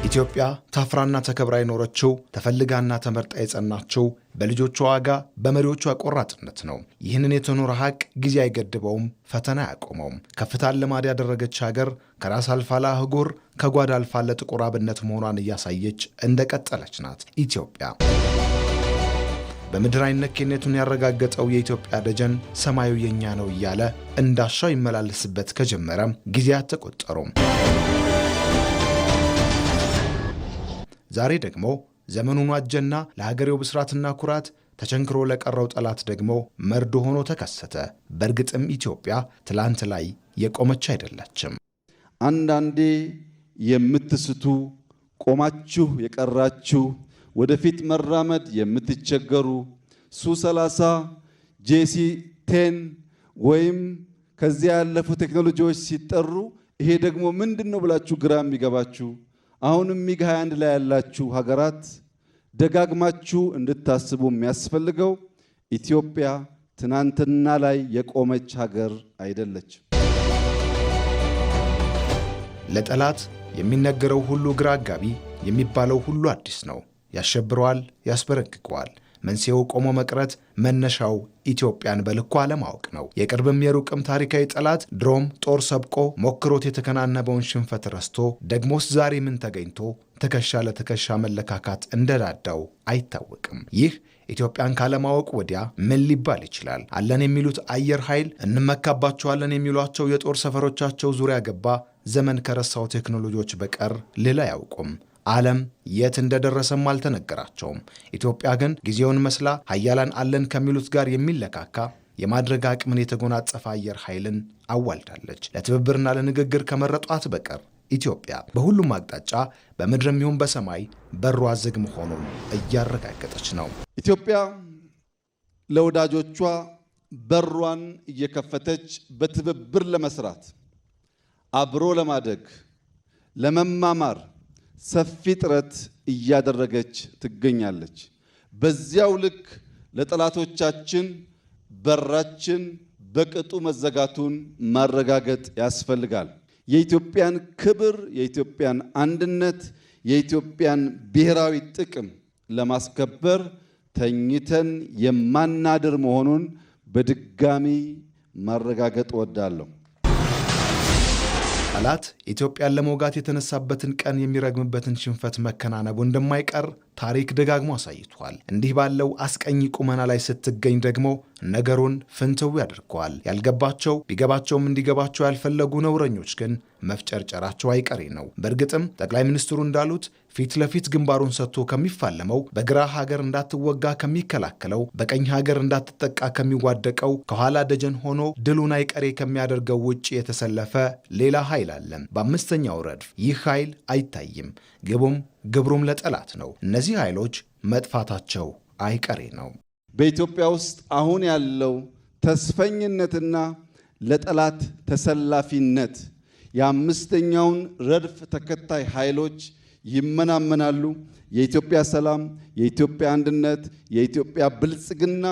ኢትዮጵያ ታፍራና ተከብራ የኖረችው ተፈልጋና ተመርጣ የጸናችው በልጆቿ ዋጋ በመሪዎቿ ቆራጥነት ነው። ይህንን የተኖረ ሀቅ ጊዜ አይገድበውም፣ ፈተና አያቆመውም። ከፍታን ልማድ ያደረገች ሀገር ከራስ አልፋ ለአህጉር ከጓዳ አልፋ ለጥቁር አብነት መሆኗን እያሳየች እንደቀጠለች ናት ኢትዮጵያ። በምድር አይነኬነቱን ያረጋገጠው የኢትዮጵያ ደጀን ሰማዩ የኛ ነው እያለ እንዳሻው ይመላለስበት ከጀመረ ጊዜያት ተቆጠሩም። ዛሬ ደግሞ ዘመኑን ዋጀና ለሀገሬው ብስራትና ኩራት ተቸንክሮ ለቀረው ጠላት ደግሞ መርዶ ሆኖ ተከሰተ። በእርግጥም ኢትዮጵያ ትላንት ላይ የቆመች አይደለችም። አንዳንዴ የምትስቱ ቆማችሁ የቀራችሁ ወደፊት መራመድ የምትቸገሩ ሱ30 JC10 ወይም ከዚያ ያለፉ ቴክኖሎጂዎች ሲጠሩ ይሄ ደግሞ ምንድነው ብላችሁ ግራ የሚገባችሁ አሁንም ሚግ 21 ላይ ያላችሁ ሀገራት ደጋግማችሁ እንድታስቡ የሚያስፈልገው ኢትዮጵያ ትናንትና ላይ የቆመች ሀገር አይደለችም። ለጠላት የሚነገረው ሁሉ ግራ አጋቢ፣ የሚባለው ሁሉ አዲስ ነው። ያሸብረዋል፣ ያስበረግገዋል። መንስኤው ቆሞ መቅረት፣ መነሻው ኢትዮጵያን በልኩ አለማወቅ ነው። የቅርብም የሩቅም ታሪካዊ ጠላት ድሮም ጦር ሰብቆ ሞክሮት የተከናነበውን ሽንፈት ረስቶ ደግሞስ ዛሬ ምን ተገኝቶ ትከሻ ለትከሻ መለካካት እንደዳዳው አይታወቅም። ይህ ኢትዮጵያን ካለማወቅ ወዲያ ምን ሊባል ይችላል? አለን የሚሉት አየር ኃይል፣ እንመካባቸዋለን የሚሏቸው የጦር ሰፈሮቻቸው ዙሪያ ገባ ዘመን ከረሳው ቴክኖሎጂዎች በቀር ሌላ አያውቁም። ዓለም የት እንደደረሰም አልተነገራቸውም። ኢትዮጵያ ግን ጊዜውን መስላ ኃያላን አለን ከሚሉት ጋር የሚለካካ የማድረግ አቅምን የተጎናጸፈ አየር ኃይልን አዋልዳለች። ለትብብርና ለንግግር ከመረጧት በቀር ኢትዮጵያ በሁሉም አቅጣጫ በምድርም ይሁን በሰማይ በሯ ዝግ መሆኑን እያረጋገጠች ነው። ኢትዮጵያ ለወዳጆቿ በሯን እየከፈተች በትብብር ለመስራት አብሮ ለማደግ ለመማማር ሰፊ ጥረት እያደረገች ትገኛለች። በዚያው ልክ ለጠላቶቻችን በራችን በቅጡ መዘጋቱን ማረጋገጥ ያስፈልጋል። የኢትዮጵያን ክብር፣ የኢትዮጵያን አንድነት፣ የኢትዮጵያን ብሔራዊ ጥቅም ለማስከበር ተኝተን የማናድር መሆኑን በድጋሚ ማረጋገጥ እወዳለሁ። ጠላት ኢትዮጵያን ለመውጋት የተነሳበትን ቀን የሚረግምበትን ሽንፈት መከናነቡ እንደማይቀር ታሪክ ደጋግሞ አሳይቷል። እንዲህ ባለው አስቀኝ ቁመና ላይ ስትገኝ ደግሞ ነገሩን ፍንትው ያደርገዋል። ያልገባቸው ቢገባቸውም እንዲገባቸው ያልፈለጉ ነውረኞች ግን መፍጨርጨራቸው አይቀሬ ነው። በእርግጥም ጠቅላይ ሚኒስትሩ እንዳሉት ፊት ለፊት ግንባሩን ሰጥቶ ከሚፋለመው፣ በግራ ሀገር እንዳትወጋ ከሚከላከለው፣ በቀኝ ሀገር እንዳትጠቃ ከሚዋደቀው፣ ከኋላ ደጀን ሆኖ ድሉን አይቀሬ ከሚያደርገው ውጭ የተሰለፈ ሌላ ኃይል አለ። በአምስተኛው ረድፍ ይህ ኃይል አይታይም። ግቡም ግብሩም ለጠላት ነው። እነዚህ ኃይሎች መጥፋታቸው አይቀሬ ነው። በኢትዮጵያ ውስጥ አሁን ያለው ተስፈኝነትና ለጠላት ተሰላፊነት የአምስተኛውን ረድፍ ተከታይ ኃይሎች ይመናመናሉ። የኢትዮጵያ ሰላም፣ የኢትዮጵያ አንድነት፣ የኢትዮጵያ ብልጽግና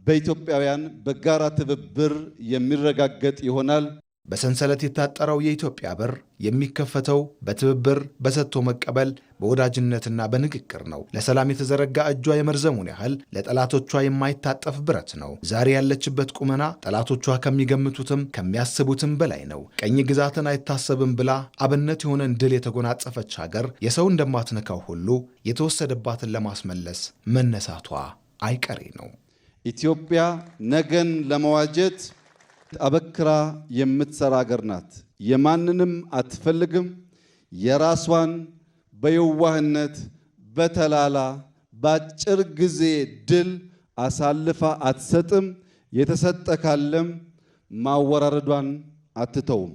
በኢትዮጵያውያን በጋራ ትብብር የሚረጋገጥ ይሆናል። በሰንሰለት የታጠረው የኢትዮጵያ በር የሚከፈተው በትብብር በሰጥቶ መቀበል በወዳጅነትና በንግግር ነው። ለሰላም የተዘረጋ እጇ የመርዘሙን ያህል ለጠላቶቿ የማይታጠፍ ብረት ነው። ዛሬ ያለችበት ቁመና ጠላቶቿ ከሚገምቱትም ከሚያስቡትም በላይ ነው። ቀኝ ግዛትን አይታሰብም ብላ አብነት የሆነን ድል የተጎናጸፈች ሀገር የሰው እንደማትነካው ሁሉ የተወሰደባትን ለማስመለስ መነሳቷ አይቀሬ ነው። ኢትዮጵያ ነገን ለመዋጀት አበክራ የምትሰራ ሀገር ናት። የማንንም አትፈልግም። የራሷን በየዋህነት በተላላ በአጭር ጊዜ ድል አሳልፋ አትሰጥም። የተሰጠ ካለም ማወራረዷን አትተውም።